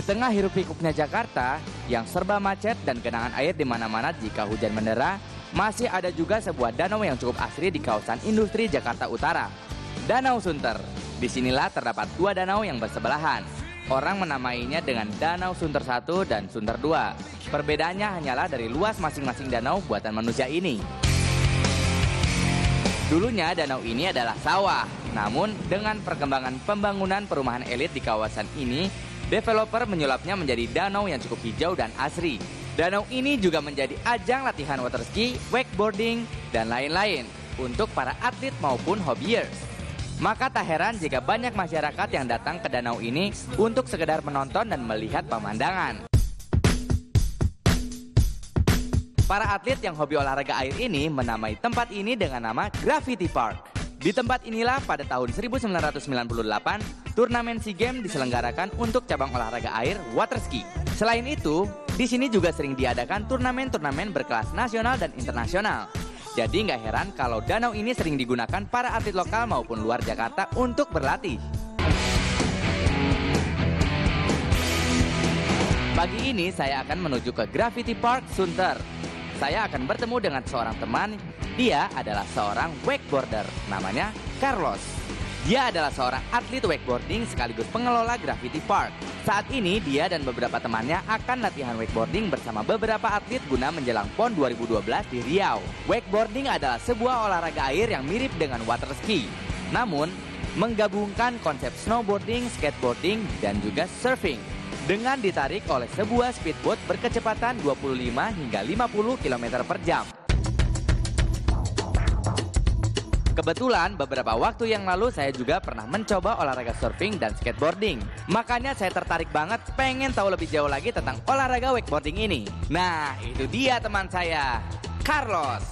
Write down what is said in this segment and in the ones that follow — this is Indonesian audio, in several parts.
tengah hiruk-pikuknya Jakarta yang serba macet dan genangan air di mana-mana jika hujan mendera, masih ada juga sebuah danau yang cukup asri di kawasan industri Jakarta Utara. Danau Sunter. Disinilah terdapat dua danau yang bersebelahan. Orang menamainya dengan Danau Sunter 1 dan Sunter 2. Perbedaannya hanyalah dari luas masing-masing danau buatan manusia ini. Dulunya danau ini adalah sawah, namun dengan perkembangan pembangunan perumahan elit di kawasan ini, developer menyulapnya menjadi danau yang cukup hijau dan asri. Danau ini juga menjadi ajang latihan waterski, wakeboarding, dan lain-lain untuk para atlet maupun hobiers. Maka tak heran jika banyak masyarakat yang datang ke danau ini untuk sekedar menonton dan melihat pemandangan. Para atlet yang hobi olahraga air ini menamai tempat ini dengan nama Gravity Park. Di tempat inilah pada tahun 1998, turnamen SEA Games diselenggarakan untuk cabang olahraga air waterski. Selain itu, di sini juga sering diadakan turnamen-turnamen berkelas nasional dan internasional. Jadi nggak heran kalau danau ini sering digunakan para atlet lokal maupun luar Jakarta untuk berlatih. Pagi ini saya akan menuju ke Gravity Park Sunter. Saya akan bertemu dengan seorang teman. Dia adalah seorang wakeboarder, namanya Carlos. Dia adalah seorang atlet wakeboarding sekaligus pengelola Gravity Park. Saat ini dia dan beberapa temannya akan latihan wakeboarding bersama beberapa atlet guna menjelang PON 2012 di Riau. Wakeboarding adalah sebuah olahraga air yang mirip dengan waterski, namun menggabungkan konsep snowboarding, skateboarding, dan juga surfing dengan ditarik oleh sebuah speedboat berkecepatan 25 hingga 50 km per jam. Kebetulan beberapa waktu yang lalu saya juga pernah mencoba olahraga surfing dan skateboarding. Makanya saya tertarik banget pengen tahu lebih jauh lagi tentang olahraga wakeboarding ini. Nah, itu dia teman saya, Carlos.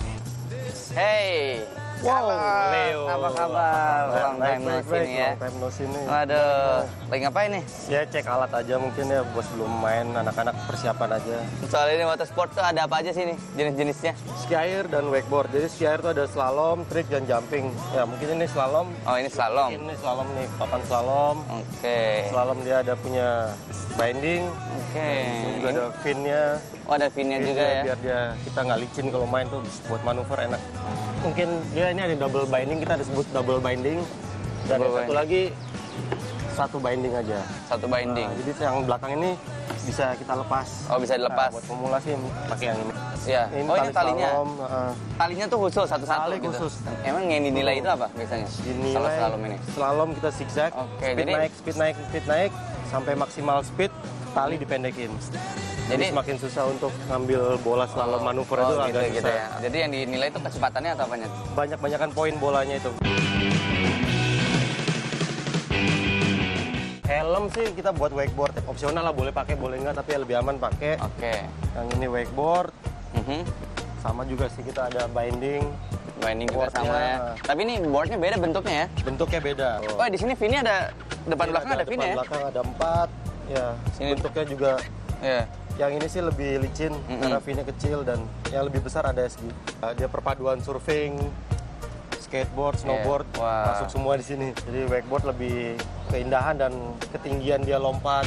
Hey. Wow, Leo. Apa kabar? Long time no see ya. Long time no see nih. Waduh, lagi ngapain nih? Ya cek alat aja mungkin ya, bos belum main, anak-anak persiapan aja. Soal ini water sport tuh ada apa aja sih nih jenis-jenisnya? Ski air dan wakeboard. Jadi ski air tuh ada slalom, trick, dan jumping. Ya mungkin ini slalom. Oh ini slalom. Mungkin ini slalom nih, papan slalom. Oke. Slalom dia ada punya binding. Oke. Ini juga ada finnya. Oh ada finnya juga ya? Biar dia kita nggak licin kalau main tuh buat manuver enak. Mungkin dia ini ada double binding, kita disebut double binding. Dan Double satu lagi satu binding aja. Satu binding. Nah, jadi yang belakang ini bisa kita lepas. Oh bisa dilepas. Nah, buat pemula sih pakai yang ini. Iya. Oh ini talinya. Slalom, Talinya tuh khusus satu-satu Tali gitu. khusus. Emang yang dinilai itu apa biasanya? Kalau dinilai slalom ini. slalom kita zigzag, Oke, speed jadi- naik, speed naik sampai maksimal speed, tali dipendekin. Jadi semakin susah untuk ngambil bola slalom manuver itu agak gitu susah. ya. Jadi yang dinilai itu kecepatannya atau apanya? Banyak-banyakan poin bolanya itu. Helm sih kita buat wakeboard, opsional lah, boleh pakai boleh enggak, tapi ya lebih aman pakai. Oke. Yang ini wakeboard, Mhm. sama juga sih kita ada binding. Binding juga Boardnya, sama ya. Tapi ini boardnya beda bentuknya ya. Bentuknya beda. Oh di sini finnya ada depan Ini belakang ada fin depan ya. belakang ada 4. Ya, Sini. bentuknya juga. Iya. Yang ini sih lebih licin karena finnya kecil, dan yang lebih besar ada SG. Dia perpaduan surfing, skateboard, snowboard, Wah. masuk semua di sini. Jadi wakeboard lebih keindahan dan ketinggian dia lompat.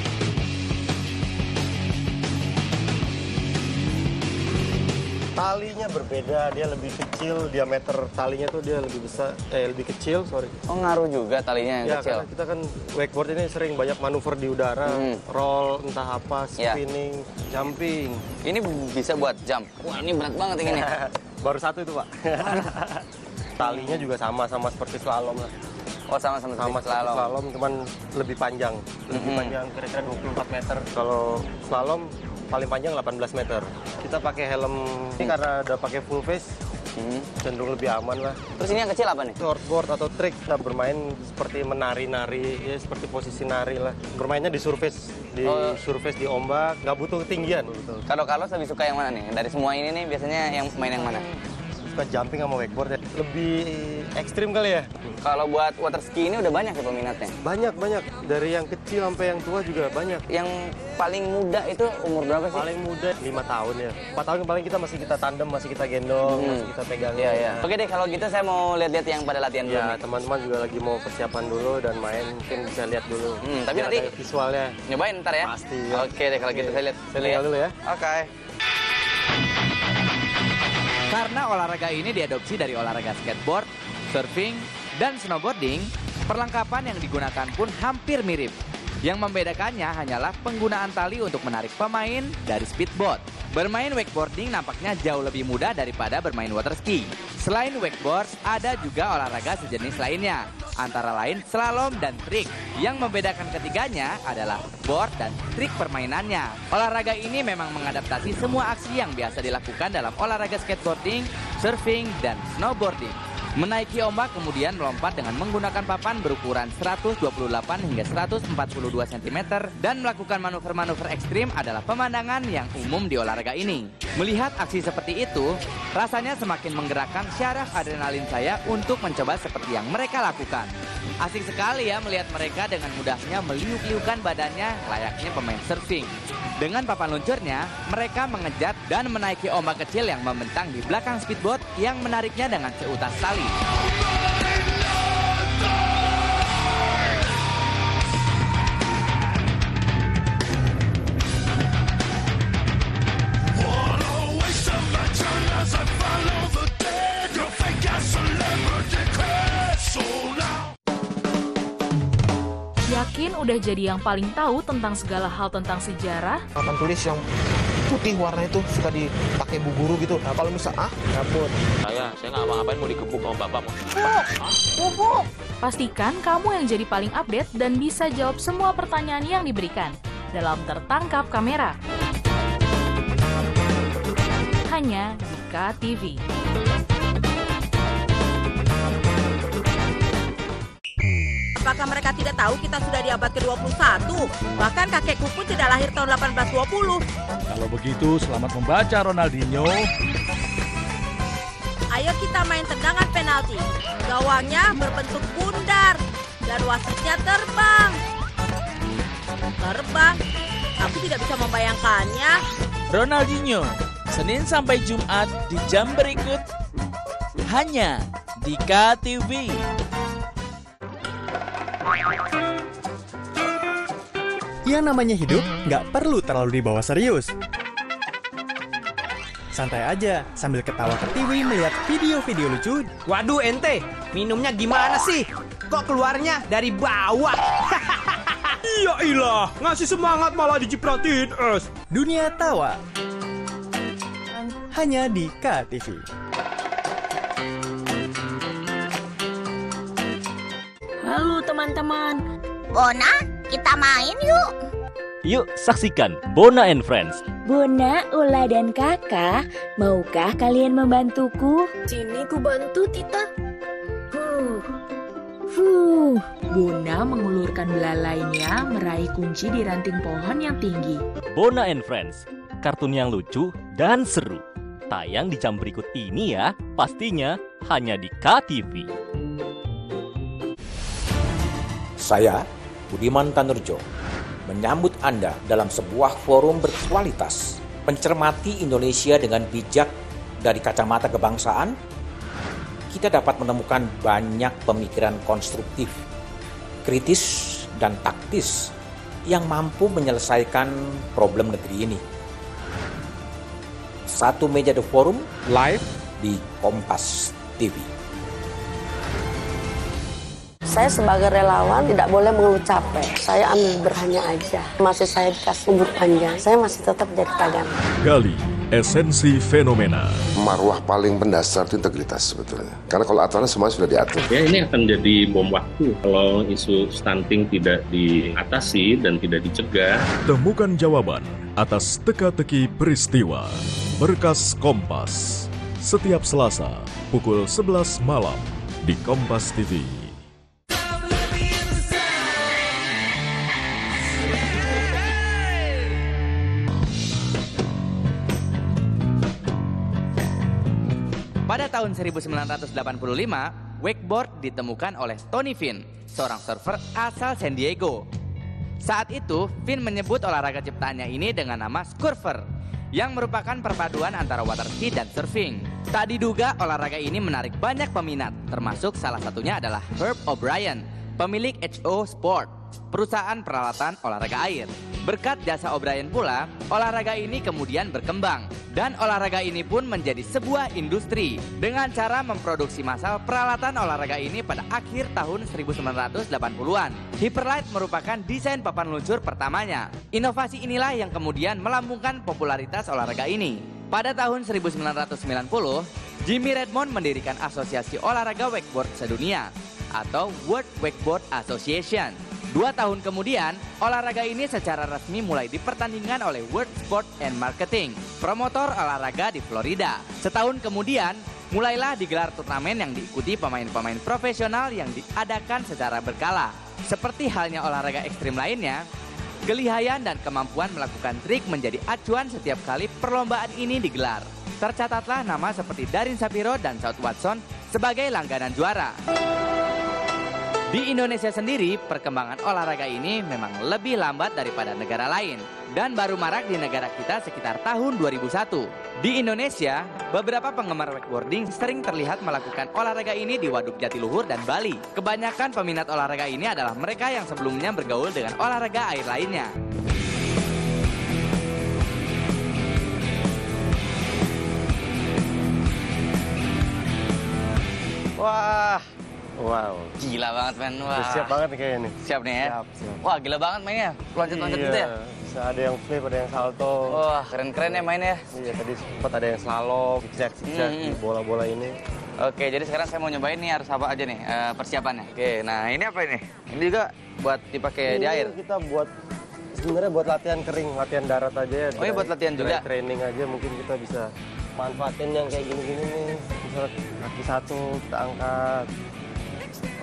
Talinya berbeda, dia lebih kecil, diameter talinya tuh dia lebih besar, lebih kecil, sorry. Oh ngaruh juga talinya yang Ya, kecil. karena kita kan wakeboard ini sering banyak manuver di udara, roll, entah apa, Ya. spinning, jumping. Ini bisa buat jump. Wah ini berat banget yang ini. Baru satu itu, Pak. Talinya juga sama seperti slalom lah. Oh sama-sama Sama seperti seperti slalom, cuman lebih panjang. Lebih panjang, kira-kira 24 meter. Kalau slalom paling panjang 18 meter. Kita pakai helm ini karena udah pakai full face, cenderung lebih aman lah. Terus ini yang kecil apa nih? Shortboard atau trick, kita bermain seperti menari-nari, ya seperti posisi nari lah. Bermainnya di surface, di ombak, nggak butuh ketinggian. Kalau Carlos lebih suka yang mana nih? Dari semua ini nih biasanya yang main yang mana? suka jumping sama wakeboard ya. Lebih ekstrim kali ya. Kalau buat water ski ini udah banyak ya peminatnya? Banyak. Dari yang kecil sampai yang tua juga banyak. Yang paling muda itu umur berapa sih? Paling muda 5 tahun ya. 4 tahun paling kita masih kita tandem, masih kita gendong, masih kita pegang. Iya. Oke deh, kalau gitu saya mau lihat-lihat yang pada latihan dulu. Ya, teman-teman juga lagi mau persiapan dulu dan main, mungkin bisa lihat dulu. Tapi biar nanti ada visualnya. Nyobain ntar ya? Pasti. Ya. Oke deh, kalau gitu saya lihat. Saya dulu ya. Oke. Karena olahraga ini diadopsi dari olahraga skateboard, surfing, dan snowboarding, perlengkapan yang digunakan pun hampir mirip. Yang membedakannya hanyalah penggunaan tali untuk menarik pemain dari speedboat. Bermain wakeboarding nampaknya jauh lebih mudah daripada bermain water ski. Selain wakeboard, ada juga olahraga sejenis lainnya, antara lain slalom dan trik. Yang membedakan ketiganya adalah board dan trik permainannya. Olahraga ini memang mengadaptasi semua aksi yang biasa dilakukan dalam olahraga skateboarding, surfing, dan snowboarding. Menaiki ombak kemudian melompat dengan menggunakan papan berukuran 128 hingga 142 cm dan melakukan manuver-manuver ekstrim adalah pemandangan yang umum di olahraga ini. Melihat aksi seperti itu, rasanya semakin menggerakkan syaraf adrenalin saya untuk mencoba seperti yang mereka lakukan. Asik sekali ya melihat mereka dengan mudahnya meliuk-liukan badannya layaknya pemain surfing. Dengan papan luncurnya, mereka mengejar dan menaiki ombak kecil yang membentang di belakang speedboat yang menariknya dengan seutas tali. Yakin udah jadi yang paling tahu tentang segala hal tentang sejarah? Papan tulis yang putih warna itu suka dipakai bu guru gitu. Nah, kalau misal dapur. Saya nggak ngapain mau digebuk sama bapak. Bubuk! Pastikan kamu yang jadi paling update dan bisa jawab semua pertanyaan yang diberikan dalam Tertangkap Kamera. Hanya di KTV. Apakah mereka tidak tahu kita sudah di abad ke-21? Bahkan kakekku pun tidak lahir tahun 1820. Kalau begitu, selamat membaca Ronaldinho. Ayo kita main tendangan penalti. Gawangnya berbentuk bundar dan wasitnya terbang. Terbang? Aku tidak bisa membayangkannya. Ronaldinho, Senin sampai Jumat di jam berikut. Hanya di KTV. Yang namanya hidup nggak perlu terlalu dibawa serius. Santai aja sambil ketawa tertiwi melihat video-video lucu. Waduh ente, minumnya gimana sih? Kok keluarnya dari bawah? Iya ilah, ngasih semangat malah dicipratin es. Dunia tawa. Hanya di KTV. Halo teman-teman. Bona, kita main yuk. Yuk saksikan Bona and Friends. Bona, Ula, dan Kakak, maukah kalian membantuku? Sini ku bantu, Tita. Bona mengulurkan belalainya meraih kunci di ranting pohon yang tinggi. Bona and Friends, kartun yang lucu dan seru. Tayang di jam berikut ini ya, pastinya hanya di KTV. Saya, Budiman Tanurjo, menyambut Anda dalam sebuah forum berkualitas, mencermati Indonesia dengan bijak dari kacamata kebangsaan. Kita dapat menemukan banyak pemikiran konstruktif, kritis, dan taktis yang mampu menyelesaikan problem negeri ini. Satu meja The Forum live di Kompas TV. Saya sebagai relawan tidak boleh mengeluh capek. Saya ambil berhanya aja. Masih saya dikasih umur panjang, saya masih tetap jadi tagana. Gali esensi fenomena. Marwah paling mendasar itu integritas sebetulnya. Karena kalau aturannya semua sudah diatur. Ya ini akan jadi bom waktu kalau isu stunting tidak diatasi dan tidak dicegah. Temukan jawaban atas teka-teki peristiwa. Berkas Kompas. Setiap Selasa pukul 11 malam di Kompas TV. Pada tahun 1985, wakeboard ditemukan oleh Tony Finn, seorang surfer asal San Diego. Saat itu, Finn menyebut olahraga ciptaannya ini dengan nama Scurfer, yang merupakan perpaduan antara water ski dan surfing. Tak diduga olahraga ini menarik banyak peminat, termasuk salah satunya adalah Herb O'Brien, pemilik HO Sport, perusahaan peralatan olahraga air. Berkat jasa O'Brien pula, olahraga ini kemudian berkembang. Dan olahraga ini pun menjadi sebuah industri dengan cara memproduksi massal peralatan olahraga ini pada akhir tahun 1980-an. Hyperlight merupakan desain papan luncur pertamanya. Inovasi inilah yang kemudian melambungkan popularitas olahraga ini. Pada tahun 1990, Jimmy Redmond mendirikan Asosiasi Olahraga Wakeboard Sedunia atau World Wakeboard Association. 2 tahun kemudian, olahraga ini secara resmi mulai dipertandingkan oleh World Sport and Marketing, promotor olahraga di Florida. Setahun kemudian, mulailah digelar turnamen yang diikuti pemain-pemain profesional yang diadakan secara berkala. Seperti halnya olahraga ekstrim lainnya, kelihayan dan kemampuan melakukan trik menjadi acuan setiap kali perlombaan ini digelar. Tercatatlah nama seperti Darin Shapiro dan South Watson sebagai langganan juara. Di Indonesia sendiri, perkembangan olahraga ini memang lebih lambat daripada negara lain dan baru marak di negara kita sekitar tahun 2001. Di Indonesia, beberapa penggemar wakeboarding sering terlihat melakukan olahraga ini di Waduk Jatiluhur dan Bali. Kebanyakan peminat olahraga ini adalah mereka yang sebelumnya bergaul dengan olahraga air lainnya. Wah. Wow. Gila banget men. Wah. Siap banget nih kayaknya nih. Siap nih ya? Siap. Wah gila banget mainnya. Loncat-loncat gitu ya? Bisa ada yang flip, ada yang salto. Wah keren-keren ya mainnya. Iya tadi sempat ada yang slalom, zigzag di bola-bola ini. Oke, jadi sekarang saya mau nyobain nih harus apa aja nih persiapannya. Oke, nah ini apa ini? Ini juga buat dipakai di air? Kita buat, sebenarnya buat latihan kering, latihan darat aja ya. Oh iya buat latihan juga? Training aja mungkin kita bisa manfaatin yang kayak gini-gini nih. Misalnya kaki satu kita angkat.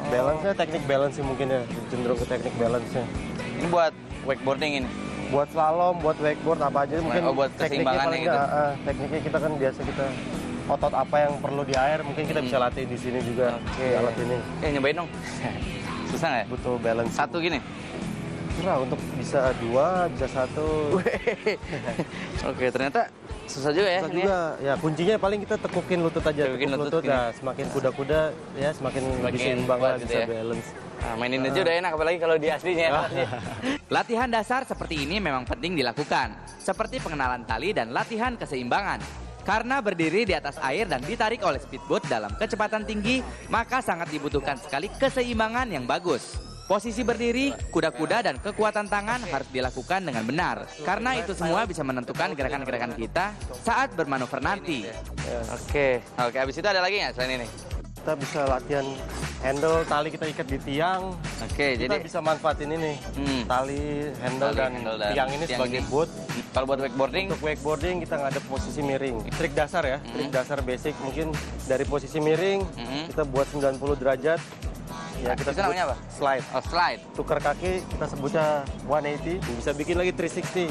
Balance-nya, teknik balance sih mungkin ya, cenderung ke teknik balance-nya. Ini buat wakeboarding ini? Buat slalom, buat wakeboard, apa aja mungkin. Oh, buat keseimbangannya gitu? Tekniknya kita kan biasa kita otot apa yang perlu di air, mungkin kita bisa latih di sini juga. Di alat ini. Nyobain dong. Susah nggak ya? Butuh balance. Satu gini? Surah, untuk bisa 2, bisa 1. Oke, ternyata susah juga ya. Susah juga. Ya kuncinya paling kita tekukin lutut aja. Tekukin lutut ya, semakin kuda-kuda ya semakin lebih seimbang lah, gitu bisa ya? balance. Nah, mainin aja udah enak, apalagi kalau di aslinya. Latihan dasar seperti ini memang penting dilakukan, seperti pengenalan tali dan latihan keseimbangan. Karena berdiri di atas air dan ditarik oleh speedboat dalam kecepatan tinggi, maka sangat dibutuhkan sekali keseimbangan yang bagus. Posisi berdiri, kuda-kuda, dan kekuatan tangan harus dilakukan dengan benar. Karena itu semua bisa menentukan gerakan-gerakan kita saat bermanuver nanti. Oke, habis itu ada lagi nggak selain ini? Kita bisa latihan handle, tali kita ikat di tiang. Oke, kita jadi bisa manfaatin ini. Tali, handle, dan tiang ini sebagai boot. Kalau buat wakeboarding? Untuk wakeboarding kita nggak ada posisi miring. Trik dasar ya, trik dasar basic mungkin dari posisi miring, kita buat 90 derajat. Ya kita sebut namanya apa? Slide. Oh, slide. Tukar kaki kita sebutnya 180. Bisa bikin lagi 360.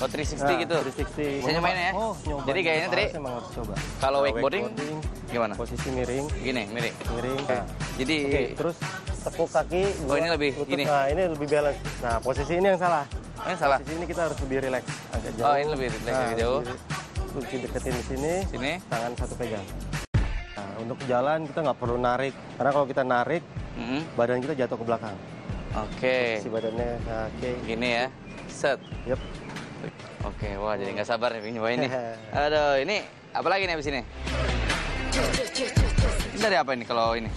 Oh, 360 gitu. 360. Bisa nyobain ya? Oh, nyobain. Jadi kayaknya tadi emang harus coba. Kalau wakeboarding gimana? Posisi miring. Gini, miring. Miring. Nah, jadi terus tekuk kaki. Oh, ini lebih lutut. gini. Nah, ini lebih balance. Nah, posisi ini yang salah. Oh, yang salah. Posisi ini kita harus lebih relax, agak jauh. Oh, ini lebih relax, agak jauh. Kunci deketin di sini. Sini. Tangan satu pegang. Nah, untuk jalan kita nggak perlu narik, karena kalau kita narik, badan kita jatuh ke belakang. Oke. Si badannya, nah, oke. Gini ya, set. Yep. Oke, wah jadi nggak sabar nih nyobain nih. Aduh, ini apa lagi nih abis ini? Ini dari apa ini kalau ini?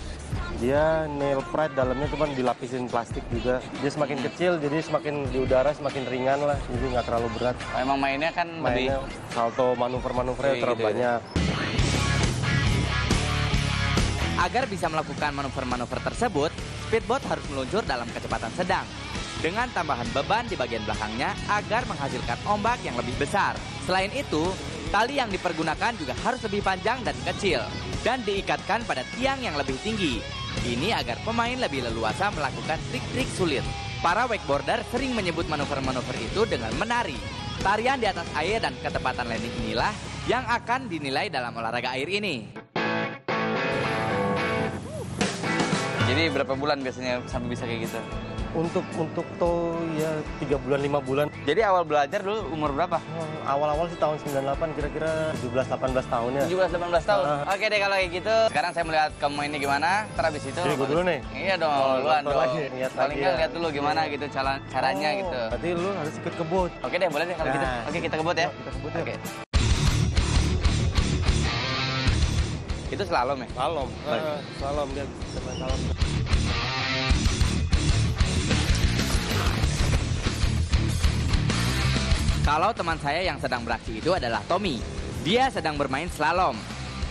Dia nail pride, dalamnya cuma dilapisin plastik juga. Dia semakin kecil, jadi semakin di udara semakin ringan lah, jadi nggak terlalu berat. Oh, emang mainnya kan lebih salto, manuver-manuvernya terlalu gitu banyak. Agar bisa melakukan manuver-manuver tersebut, speedboat harus meluncur dalam kecepatan sedang dengan tambahan beban di bagian belakangnya agar menghasilkan ombak yang lebih besar. Selain itu, tali yang dipergunakan juga harus lebih panjang dan kecil dan diikatkan pada tiang yang lebih tinggi. Ini agar pemain lebih leluasa melakukan trik-trik sulit. Para wakeboarder sering menyebut manuver-manuver itu dengan menari. Tarian di atas air dan ketepatan landing inilah yang akan dinilai dalam olahraga air ini. Jadi berapa bulan biasanya sampai bisa kayak gitu? Untuk tuh ya 3 bulan 5 bulan. Jadi awal belajar dulu umur berapa? Awal-awal sih tahun 98, kira-kira 17-18 tahun ya. 17-18 tahun? Oke deh kalau kayak gitu. Sekarang saya melihat kamu ini gimana, ntar abis itu. Jadi gue dulu nih? Iya dong, duluan dong. Paling nggak lihat dulu gimana gitu caranya gitu. Berarti lu harus ikut kebut. Oke deh, boleh deh kalau gitu. Oke, kita kebut ya. Kita kebut ya. Oke. Itu slalom ya? Slalom. Slalom dia bisa main slalom. Kalau teman saya yang sedang beraksi itu adalah Tommy. Dia sedang bermain slalom.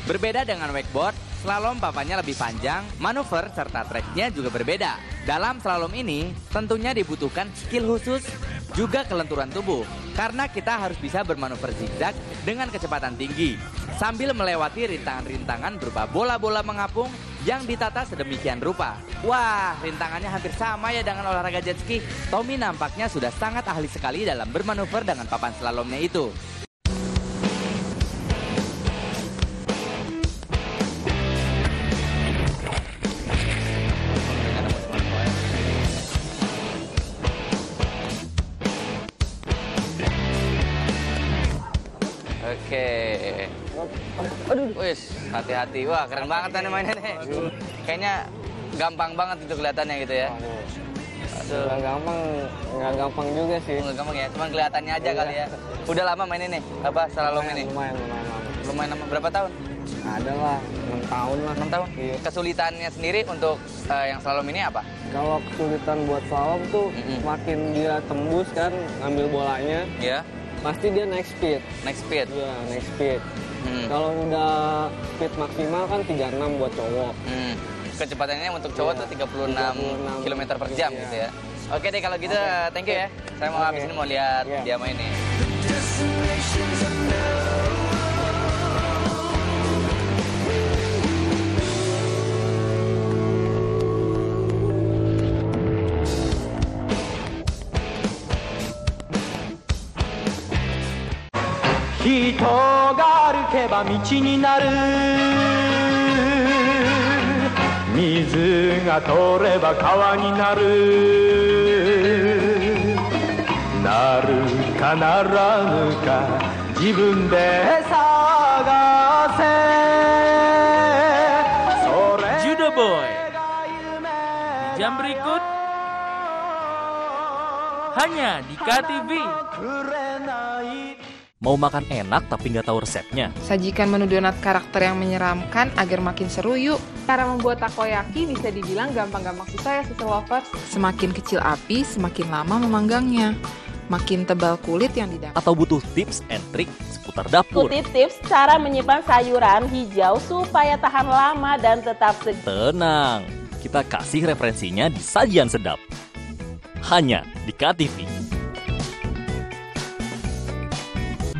Berbeda dengan wakeboard, slalom papannya lebih panjang, manuver serta treknya juga berbeda. Dalam slalom ini tentunya dibutuhkan skill khusus, juga kelenturan tubuh. Karena kita harus bisa bermanuver zigzag dengan kecepatan tinggi, sambil melewati rintangan-rintangan berupa bola-bola mengapung yang ditata sedemikian rupa. Wah, rintangannya hampir sama ya dengan olahraga jet ski. Tommy nampaknya sudah sangat ahli sekali dalam bermanuver dengan papan slalomnya itu. Oke. Aduh. Wis, hati-hati. Wah, keren banget nih mainnya nih. Kayaknya gampang banget itu kelihatannya gitu ya. Aduh. Nggak gampang juga sih. Nggak gampang ya, cuma kelihatannya aja kali ya. Udah lama main ini? Apa slalom ini? Lumayan lama. Lumayan lama. Berapa tahun? Ada lah, 6 tahun lah. 6 tahun? Iya. Kesulitannya sendiri untuk yang slalom ini apa? Kalau kesulitan buat slalom tuh makin dia tembus kan, ngambil bolanya. Iya. Pasti dia naik speed. Naik speed? Iya, naik speed. Kalau udah speed maksimal kan 36 buat cowok. Kecepatannya untuk cowok tuh 36 km per jam gitu ya. Oke deh kalau gitu, thank you ya. Saya mau habis ini mau lihat dia main nih. Hito ga arukeba michi ni naru, mizu ga toreba kawa ni naru, naru ka naranu ka jibun de sagase. Judo Boy. Jam berikut hanya di KTV. Mau makan enak tapi nggak tahu resepnya? Sajikan menu donat karakter yang menyeramkan agar makin seru yuk. Cara membuat takoyaki bisa dibilang gampang-gampang susah ya, Sister Lovers. Semakin kecil api, semakin lama memanggangnya. Makin tebal kulit yang didapat. Atau butuh tips and trik seputar dapur? Ikuti tips cara menyimpan sayuran hijau supaya tahan lama dan tetap segar. Tenang, kita kasih referensinya di Sajian Sedap. Hanya di KTV.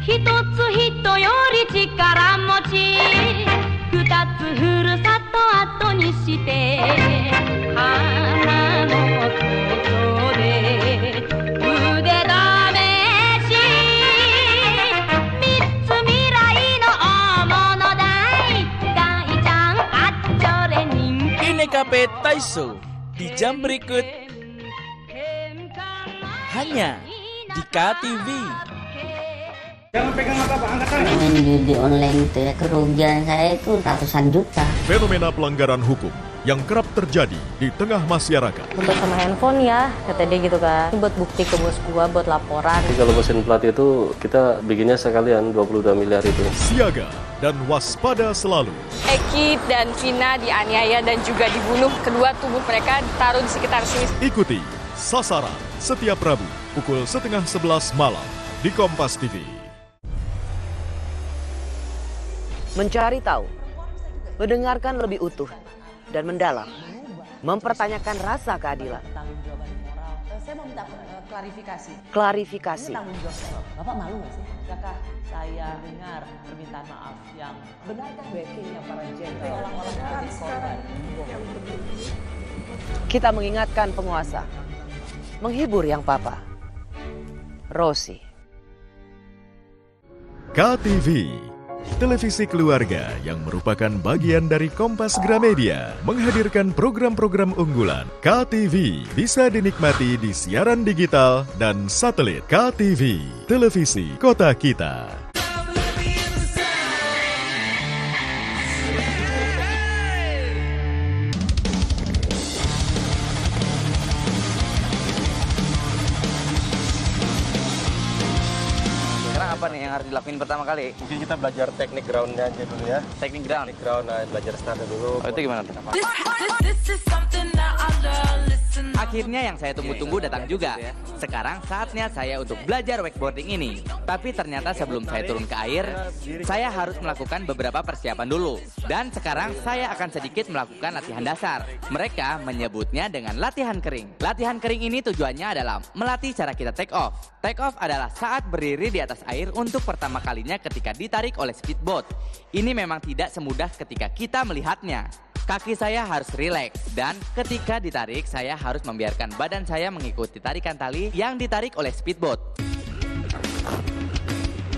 Hitotsu hito yori chikara mochi, futatsu furusato ato ni shite, hana no koto de ude dameshi, mitsu mirai no omono dai, gai-chan achore ninki. Inekape Taiso di jam berikut hanya di KTV. Jangan pegang apa-apa, angkat tangan. Main judi online itu ya, kerugian saya itu ratusan juta. Fenomena pelanggaran hukum yang kerap terjadi di tengah masyarakat. Buat sama handphone ya, kata dia gitu kan. Buat bukti ke bos gua, buat laporan. Jadi kalau mesin plat itu kita bikinnya sekalian 22 miliar itu. Siaga dan waspada selalu. Eki dan Vina dianiaya dan juga dibunuh. Kedua tubuh mereka ditaruh di sekitar sini. Ikuti Sasaran setiap Rabu pukul 10:30 malam di Kompas TV. Mencari tahu, mendengarkan lebih utuh dan mendalam, mempertanyakan rasa keadilan. Saya mau minta klarifikasi. Klarifikasi. Ini tanggung jawab. Bapak malu nggak sih? Apakah saya dengar permintaan maaf yang benarkah backingnya para jenderal orang-orang menjadi korban? Kita mengingatkan penguasa, menghibur yang papa. Rosi. KTV Televisi keluarga yang merupakan bagian dari Kompas Gramedia menghadirkan program-program unggulan. KTV bisa dinikmati di siaran digital dan satelit. KTV, televisi kota kita. Apa nih yang harus dilakuin pertama kali? Mungkin kita belajar teknik groundnya aja dulu ya. Teknik ground? Teknik ground, nah, belajar startnya dulu. Oh, itu gimana tuh? Akhirnya yang saya tunggu-tunggu datang juga. Sekarang saatnya saya untuk belajar wakeboarding ini. Tapi ternyata sebelum saya turun ke air, saya harus melakukan beberapa persiapan dulu. Dan sekarang saya akan sedikit melakukan latihan dasar. Mereka menyebutnya dengan latihan kering. Latihan kering ini tujuannya adalah melatih cara kita take off. Take off adalah saat berdiri di atas air untuk pertama kalinya ketika ditarik oleh speedboat. Ini memang tidak semudah ketika kita melihatnya. Kaki saya harus rileks dan ketika ditarik saya harus membiarkan badan saya mengikuti tarikan tali yang ditarik oleh speedboat.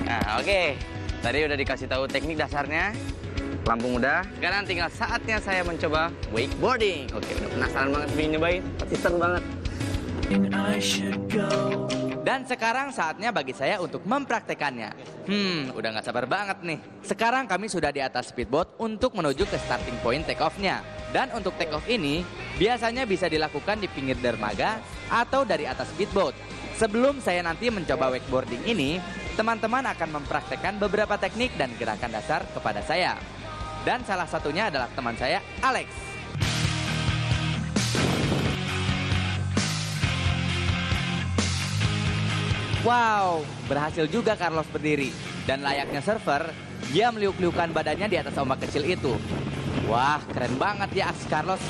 Nah, oke. Tadi udah dikasih tahu teknik dasarnya. Lampung udah. Sekarang tinggal saatnya saya mencoba wakeboarding. Oke, udah penasaran banget pengen nyobain. Pasti seru banget. Dan sekarang saatnya bagi saya untuk mempraktekannya. Udah gak sabar banget nih. Sekarang kami sudah di atas speedboat untuk menuju ke starting point take off-nya. Dan untuk take off ini biasanya bisa dilakukan di pinggir dermaga atau dari atas speedboat. Sebelum saya nanti mencoba wakeboarding ini, teman-teman akan mempraktekkan beberapa teknik dan gerakan dasar kepada saya. Dan salah satunya adalah teman saya, Alex. Wow, berhasil juga Carlos berdiri. Dan layaknya surfer, dia meliuk-liukan badannya di atas ombak kecil itu. Wah, keren banget ya aksi Carlos.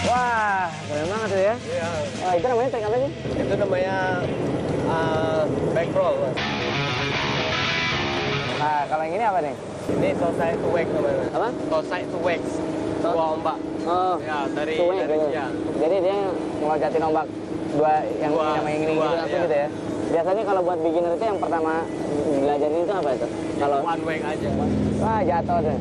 Wah, keren banget tuh ya. Iya. Wah, itu namanya teknik apa sih? Itu namanya back roll. Nah, kalau yang ini apa nih? Ini tosai to wax namanya. Apa? Tosai to wax. Dua ombak. Oh. Ya, dari ya. Jadi dia ngelocatin ombak dua yang sama yang ini gitu langsung gitu ya. Biasanya kalau buat beginner itu yang pertama belajarin itu apa itu? Kalau one way aja. Wah, jatuh deh.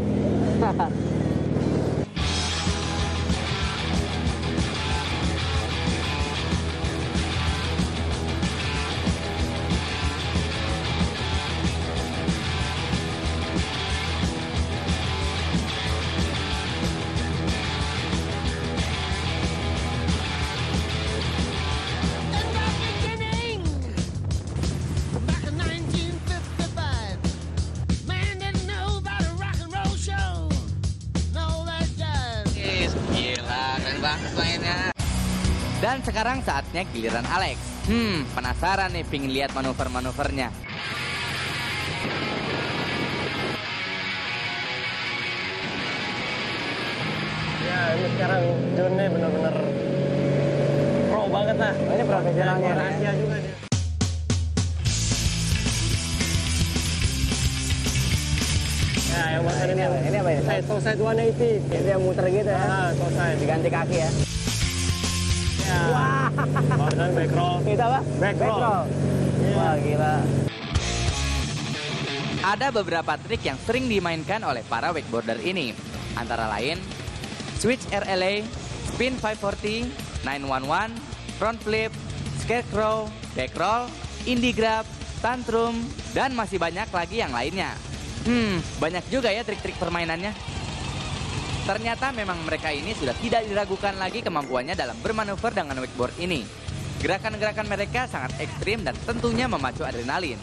Dan sekarang saatnya giliran Alex. Penasaran nih pingin lihat manuver-manuvernya. Ya, ini sekarang John nih bener-bener pro banget lah. Ini profesionalnya. Rahasia juga dia. Ya, yang buatan ini apa? Ini apa ya? Tosai 180. Itu yang muter gitu ya? Tosai. Diganti kaki ya? Ya. Wah. Badan back roll. Itu apa? Back roll. Yeah. Wah, gila. Ada beberapa trik yang sering dimainkan oleh para wakeboarder ini. Antara lain, switch RLA, spin 540, 911, front flip, scarecrow, back roll, indie grab, tantrum, dan masih banyak lagi yang lainnya. Banyak juga ya trik-trik permainannya. Ternyata memang mereka ini sudah tidak diragukan lagi kemampuannya dalam bermanuver dengan wakeboard ini. Gerakan-gerakan mereka sangat ekstrim dan tentunya memacu adrenalin.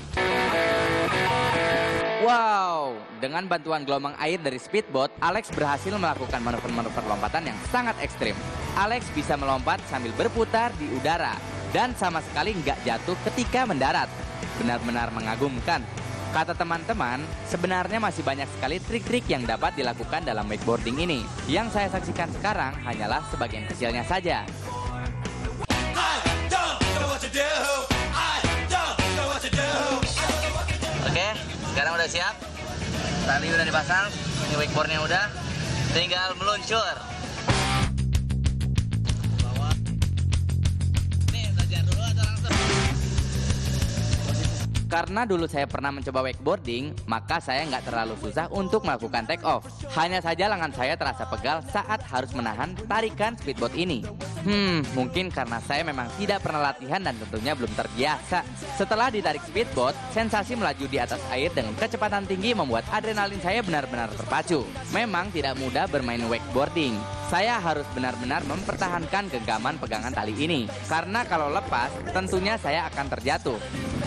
Wow, dengan bantuan gelombang air dari speedboat, Alex berhasil melakukan manuver-manuver lompatan yang sangat ekstrim. Alex bisa melompat sambil berputar di udara dan sama sekali nggak jatuh ketika mendarat. Benar-benar mengagumkan. Kata teman-teman, sebenarnya masih banyak sekali trik-trik yang dapat dilakukan dalam wakeboarding ini. Yang saya saksikan sekarang hanyalah sebagian kecilnya saja. Oke, sekarang udah siap. Tali udah dipasang, ini wakeboardnya udah. Tinggal meluncur. Karena dulu saya pernah mencoba wakeboarding, maka saya nggak terlalu susah untuk melakukan take off. Hanya saja lengan saya terasa pegal saat harus menahan tarikan speedboat ini. Mungkin karena saya memang tidak pernah latihan dan tentunya belum terbiasa. Setelah ditarik speedboat, sensasi melaju di atas air dengan kecepatan tinggi membuat adrenalin saya benar-benar terpacu. Memang tidak mudah bermain wakeboarding. Saya harus benar-benar mempertahankan genggaman pegangan tali ini. Karena kalau lepas, tentunya saya akan terjatuh.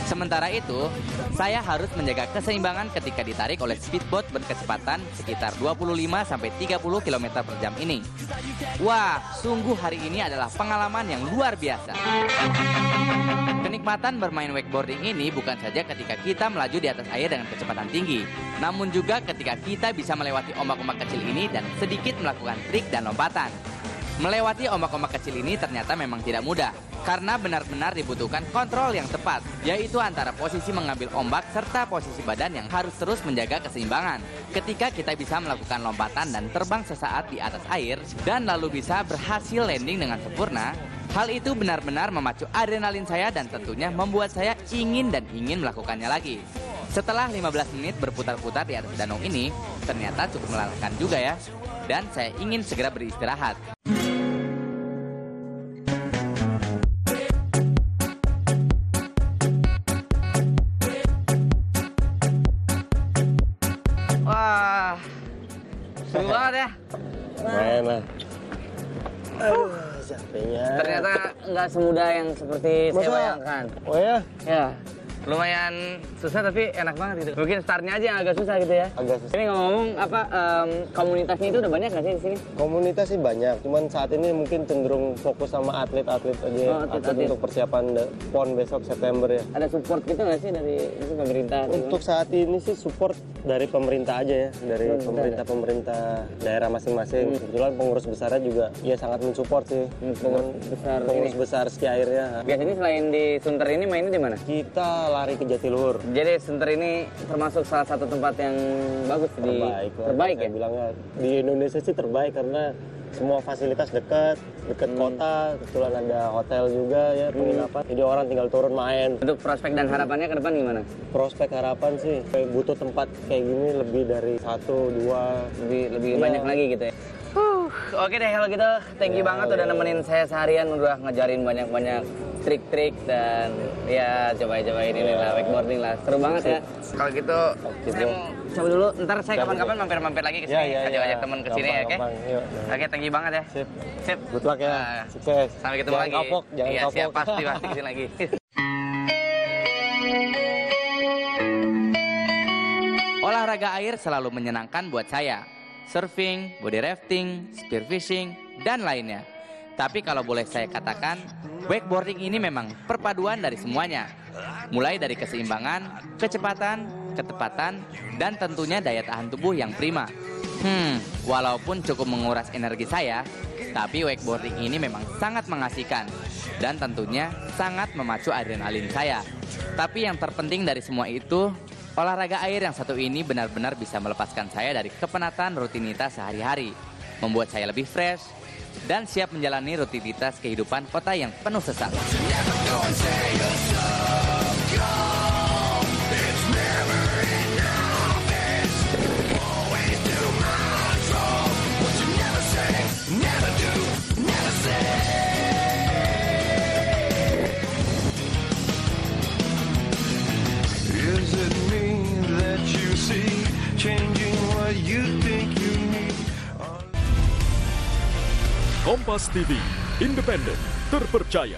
Sementara itu, saya harus menjaga keseimbangan ketika ditarik oleh speedboat berkecepatan sekitar 25-30 km per jam ini. Wah, sungguh hari ini adalah pengalaman yang luar biasa. Kenikmatan bermain wakeboarding ini bukan saja ketika kita melaju di atas air dengan kecepatan tinggi, namun juga ketika kita bisa melewati ombak-ombak kecil ini dan sedikit melakukan trik dan lompatan. Melewati ombak-ombak kecil ini ternyata memang tidak mudah, karena benar-benar dibutuhkan kontrol yang tepat, yaitu antara posisi mengambil ombak serta posisi badan yang harus terus menjaga keseimbangan. Ketika kita bisa melakukan lompatan dan terbang sesaat di atas air, dan lalu bisa berhasil landing dengan sempurna, hal itu benar-benar memacu adrenalin saya dan tentunya membuat saya ingin melakukannya lagi. Setelah 15 menit berputar-putar di atas danau ini, ternyata cukup melelahkan juga ya. Dan saya ingin segera beristirahat. Wah, seru banget ya. Main lah. Capeknya. Ternyata nggak semudah yang seperti saya bayangkan. Oh ya? Ya. Lumayan susah tapi enak banget gitu. Mungkin startnya aja yang agak susah gitu ya. Agak susah. Ini ngomong-ngomong komunitasnya itu udah banyak nggak sih di sini? Komunitas sih banyak, cuman saat ini mungkin cenderung fokus sama atlet-atlet aja. Atlet untuk persiapan PON besok September ya. Ada support gitu nggak sih dari pemerintah? Untuk saat ini sih support dari pemerintah aja ya, dari pemerintah daerah masing-masing. Kebetulan pengurus besarnya juga ya sangat mensupport sih. Pengurus besar ski airnya. Biasanya selain di Sunter ini mainnya di mana? Kita lari ke Jatiluhur. Jadi Sunter ini termasuk salah satu tempat yang bagus terbaik ya? Bilangnya di Indonesia sih terbaik karena semua fasilitas dekat kota, kebetulan ada hotel juga ya, penginapan. Jadi orang tinggal turun main. Untuk prospek dan harapannya ke depan gimana? Prospek harapan sih butuh tempat kayak gini lebih dari 1, 2, lebih banyak lagi gitu ya. Oke deh kalau gitu, thank you banget udah nemenin saya seharian, udah ngajarin banyak-banyak trik-trik dan ya coba-cobain ini lah, wakeboarding lah, seru banget ya. Kalau gitu, saya mau coba dulu, ntar saya kapan-kapan mampir-mampir lagi ke sini, ajak-ajak temen ke sini ya, oke? Oke, thank you banget ya. Sip. Good luck ya, sukses. Sampai ketemu lagi. Jangan kapok. Iya, siap, pasti kesini lagi. Olahraga air selalu menyenangkan buat saya. Surfing, body rafting, spearfishing, dan lainnya. Tapi kalau boleh saya katakan, wakeboarding ini memang perpaduan dari semuanya. Mulai dari keseimbangan, kecepatan, ketepatan, dan tentunya daya tahan tubuh yang prima. Walaupun cukup menguras energi saya, tapi wakeboarding ini memang sangat mengasihkan. Dan tentunya sangat memacu adrenalin saya. Tapi yang terpenting dari semua itu, olahraga air yang satu ini benar-benar bisa melepaskan saya dari kepenatan rutinitas sehari-hari, membuat saya lebih fresh dan siap menjalani rutinitas kehidupan kota yang penuh sesak. Kompas TV, independen, terpercaya.